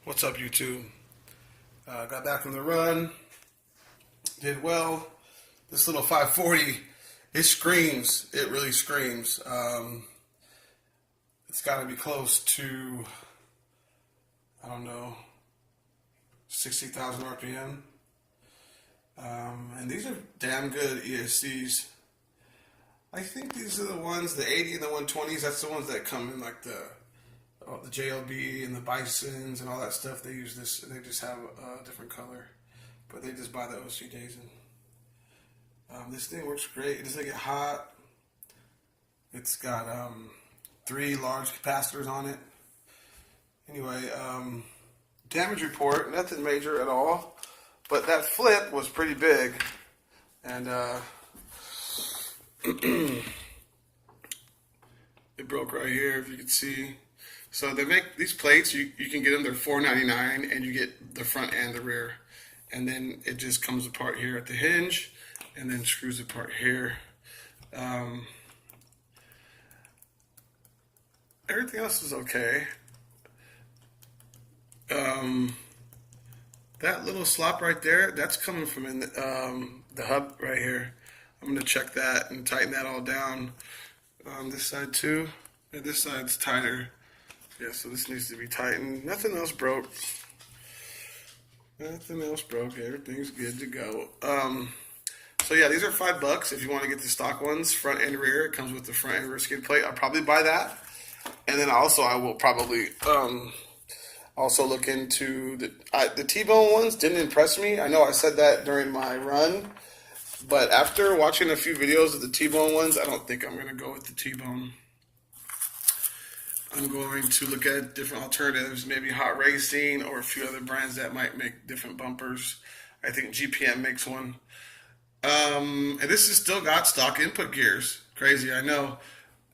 What's up, YouTube? Got back from the run, did well. This little 540, it screams. It really screams. It's got to be close to, I don't know, 60,000 RPM. And these are damn good ESCs. I think these are the ones, the 80 and the 120s, that's the ones that come in like the JLB and the Bisons and all that stuff. They use this, they just have a different color, but they just buy the OC Days. And this thing works great. It doesn't get hot. It's got 3 large capacitors on it. Anyway, damage report, nothing major at all, but that flip was pretty big, and it broke right here, if you can see. So they make these plates, you can get them, they're $4.99, and you get the front and the rear. And then it just comes apart here at the hinge, and then screws apart here. Everything else is okay. That little slop right there, that's coming from in the hub right here. I'm going to check that and tighten that all down. This side too. And this side's tighter. Yeah, so this needs to be tightened. Nothing else broke. Nothing else broke. Everything's good to go. So yeah, these are $5 if you want to get the stock ones, front and rear. It comes with the front and rear skid plate. I'll probably buy that. And then also I will probably also look into the T-bone ones. Didn't impress me. I know I said that during my run, but after watching a few videos of the T-bone ones, I don't think I'm going to go with the T-bone. I'm going to look at different alternatives, maybe Hot Racing or a few other brands that might make different bumpers. I think GPM makes one. And this has still got stock input gears. Crazy, I know.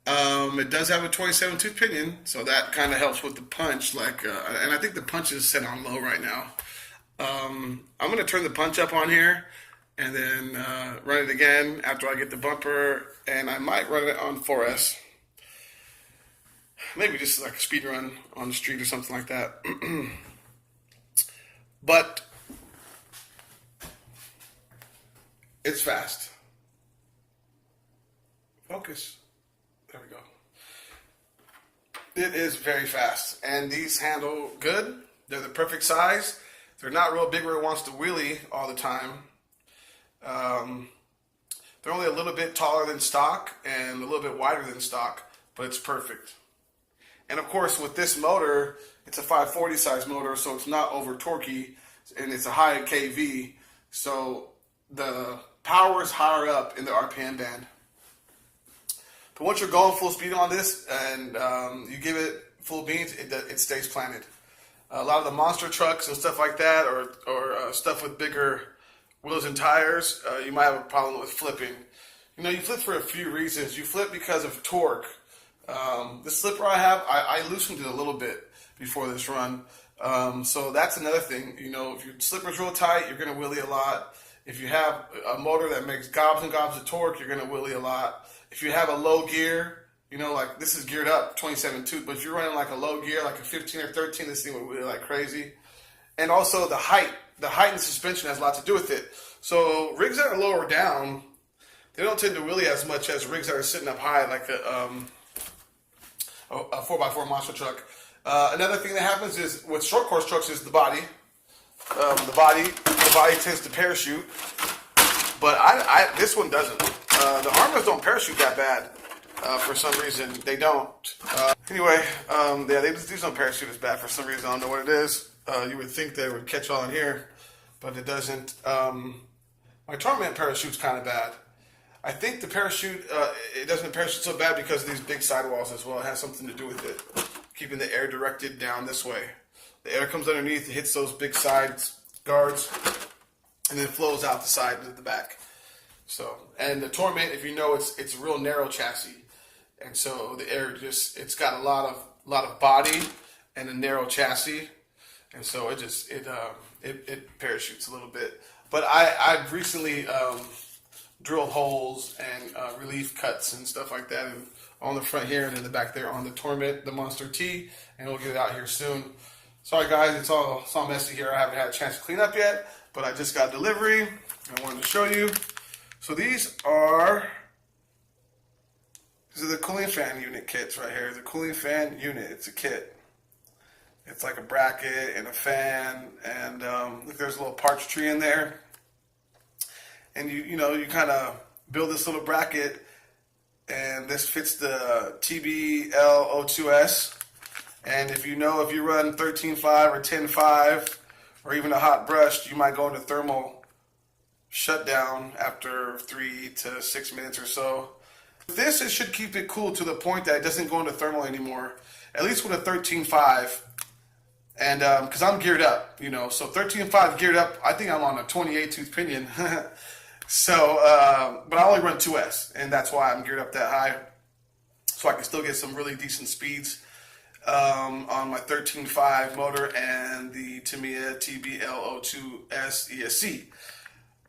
It does have a 27 tooth pinion, so that kind of helps with the punch. And I think the punch is set on low right now. I'm going to turn the punch up on here and then run it again after I get the bumper, and I might run it on 4S. Maybe just like a speed run on the street or something like that. But it's fast. Focus. There we go. It is very fast. And these handle good. They're the perfect size. They're not real big where it wants to wheelie all the time. They're only a little bit taller than stock and a little bit wider than stock, but it's perfect. And of course, with this motor, it's a 540 size motor, so it's not over torquey, and it's a high kV, so the power is higher up in the RPM band. But once you're going full speed on this and you give it full beans, it stays planted. A lot of the monster trucks and stuff like that, or stuff with bigger wheels and tires, you might have a problem with flipping. You know, you flip for a few reasons. You flip because of torque. The slipper I have, I loosened it a little bit before this run. So that's another thing. You know, if your slipper's real tight, you're going to wheelie a lot. If you have a motor that makes gobs and gobs of torque, you're going to wheelie a lot. If you have a low gear, you know, like this is geared up 27 tooth, but if you're running like a low gear, like a 15 or 13, this thing would wheelie like crazy. And also the height and suspension has a lot to do with it. So rigs that are lower down, they don't tend to wheelie as much as rigs that are sitting up high, like a 4x4 monster truck. Another thing that happens is with short course trucks is the body. The body tends to parachute, but this one doesn't. The Arrmas don't parachute that bad for some reason. They don't. Anyway, yeah, these don't parachute as bad for some reason. I don't know what it is. You would think they would catch on here, but it doesn't. My Torment parachutes kind of bad. I think the parachute, it doesn't parachute so bad because of these big sidewalls as well. It has something to do with it, keeping the air directed down this way. The air comes underneath, it hits those big side guards, and then flows out the side to the back. So, and the Torment, if you know, it's a real narrow chassis, and so the air it's got a lot of body and a narrow chassis, and so it parachutes a little bit. But I've recently drill holes and relief cuts and stuff like that, and on the front here and in the back there on the Torment, the Monster T, and we'll get it out here soon. Sorry guys, it's all messy here. I haven't had a chance to clean up yet, but I just got delivery. I wanted to show you. So these are the cooling fan unit kits right here. The cooling fan unit, it's a kit. It's like a bracket and a fan, and look, there's a little parch tree in there. And you kind of build this little bracket, and this fits the TBL02S. And if you run 13.5 or 10.5 or even a hot brushed, you might go into thermal shutdown after 3 to 6 minutes or so. This, it should keep it cool to the point that it doesn't go into thermal anymore, at least with a 13.5. And because I'm geared up, so 13.5 geared up, I think I'm on a 28 tooth pinion. So, but I only run 2S, and that's why I'm geared up that high, so I can still get some really decent speeds on my 13.5 motor and the Tamiya TBL02S ESC.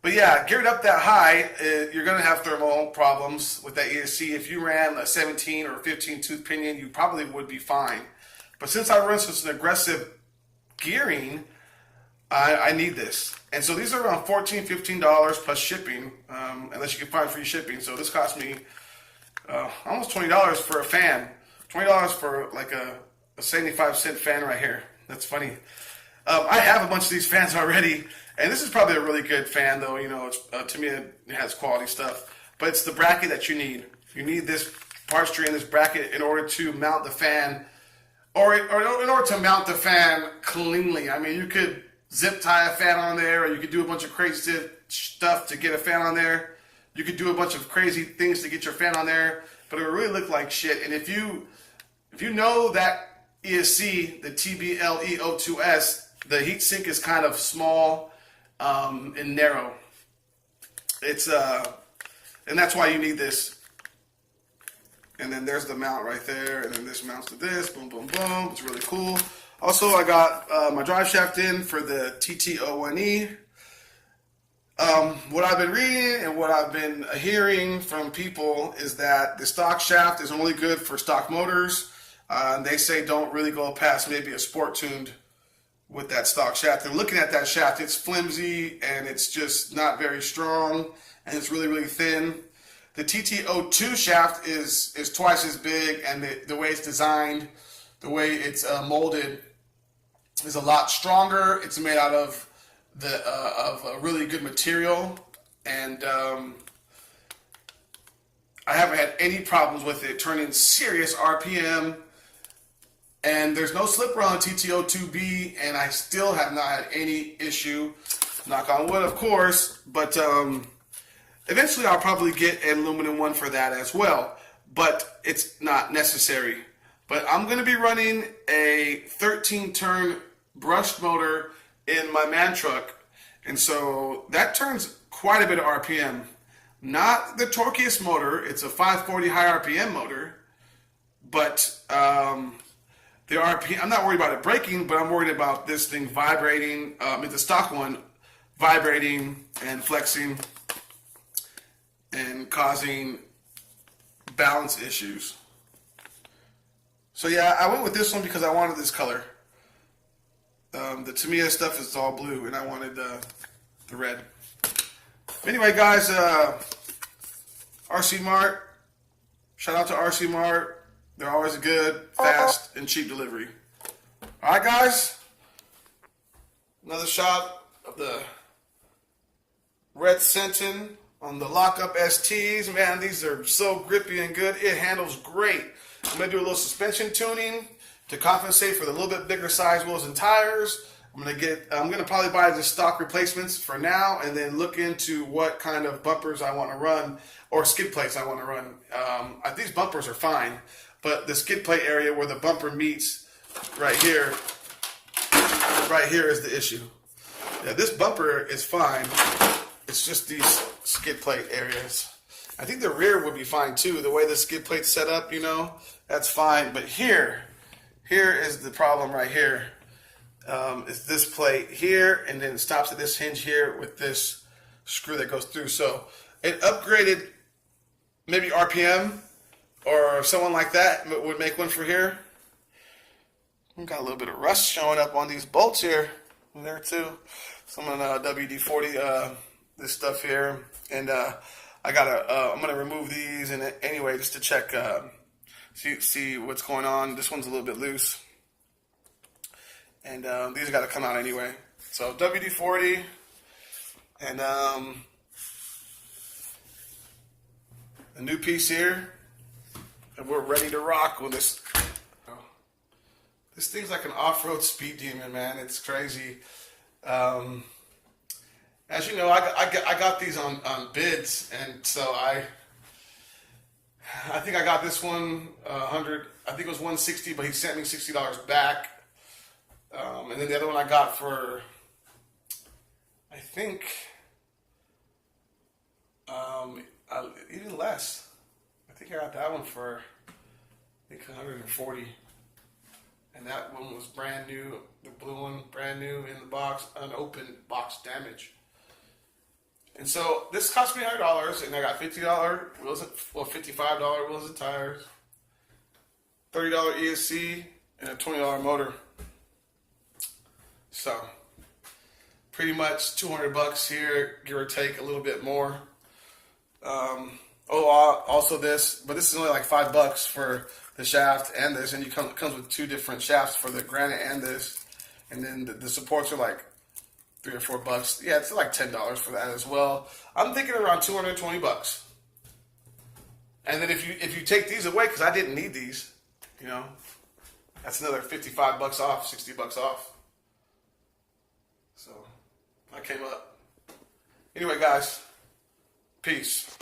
But yeah, geared up that high, you're going to have thermal problems with that ESC. If you ran a 17 or 15 tooth pinion, you probably would be fine. But since I run such an aggressive gearing, I need this. And so these are around $14, $15 plus shipping, unless you can find free shipping. So this cost me almost $20 for a fan. $20 for like a 75-cent fan right here. That's funny. I have a bunch of these fans already, and this is probably a really good fan, though. It's, to me, it has quality stuff. But it's the bracket that you need. You need this parch tree and this bracket in order to mount the fan, or in order to mount the fan cleanly. I mean, you could zip tie a fan on there, or you could do a bunch of crazy stuff to get a fan on there. You could do a bunch of crazy things to get your fan on there, but it would really look like shit. And if you know that ESC, the TBLE02S, the heat sink is kind of small and narrow. It's and that's why you need this. And then there's the mount right there, and then this mounts to this. Boom, boom, boom. It's really cool. Also, I got my drive shaft in for the TT01E. What I've been reading and what I've been hearing from people is that the stock shaft is only good for stock motors. They say don't really go past maybe a sport tuned with that stock shaft. And looking at that shaft, it's flimsy and it's just not very strong, and it's really, really thin. The TT02 shaft is twice as big, and the way it's designed, the way it's molded, is a lot stronger. It's made out of a really good material, and I haven't had any problems with it turning serious RPM. And there's no slipper on TT02B, and I still have not had any issue. Knock on wood, of course, but eventually I'll probably get an aluminum one for that as well, but it's not necessary. But I'm going to be running a 13-turn brushed motor in my man truck, and so that turns quite a bit of RPM. Not the torquiest motor, it's a 540 high RPM motor, but the RPM, I'm not worried about it breaking, but I'm worried about this thing vibrating, the stock one, vibrating and flexing and causing balance issues. So yeah, I went with this one because I wanted this color. The Tamiya stuff is all blue, and I wanted the red. Anyway, guys, RC Mart. Shout out to RC Mart. They're always good, fast, and cheap delivery. All right, guys. Another shot of the Red Senton on the lockup STs. Man, these are so grippy and good. It handles great. I'm going to do a little suspension tuning to compensate for the little bit bigger size wheels and tires. I'm going to probably buy the stock replacements for now, and then look into what kind of bumpers I want to run, or skid plates I want to run. These bumpers are fine, but the skid plate area where the bumper meets right here is the issue. Yeah, this bumper is fine. It's just these skid plate areas. I think the rear would be fine too. The way the skid plate's set up, that's fine. But here is the problem right here. It's this plate here, and then it stops at this hinge here with this screw that goes through. So it upgraded, maybe RPM or someone like that would make one for here. Got a little bit of rust showing up on these bolts here. There too. Some of the WD-40, this stuff here. And I'm gonna remove these and anyway, just to check, see what's going on. This one's a little bit loose. And these got to come out anyway. So WD-40 and a new piece here. And we're ready to rock with this. This thing's like an off-road speed demon, man. It's crazy. As you know, I got these on bids, and so I think I got this one 100. I think it was 160, but he sent me $60 back. And then the other one I got for, I think, even less. I think I got that one for, I think 140. And that one was brand new, the blue one, brand new in the box, unopened, box damage. And so this cost me $100, and I got $50 wheels, $55 wheels and tires, $30 ESC, and a $20 motor. So pretty much $200 here, give or take a little bit more. Also this, but this is only like $5 for the shaft and this, and it comes with two different shafts for the granite and this, and then the supports are like $3 or $4. Yeah, it's like $10 for that as well. I'm thinking around $220. And then if you take these away, because I didn't need these, you know, that's another $55 off, $60 off. So I came up. Anyway, guys, peace.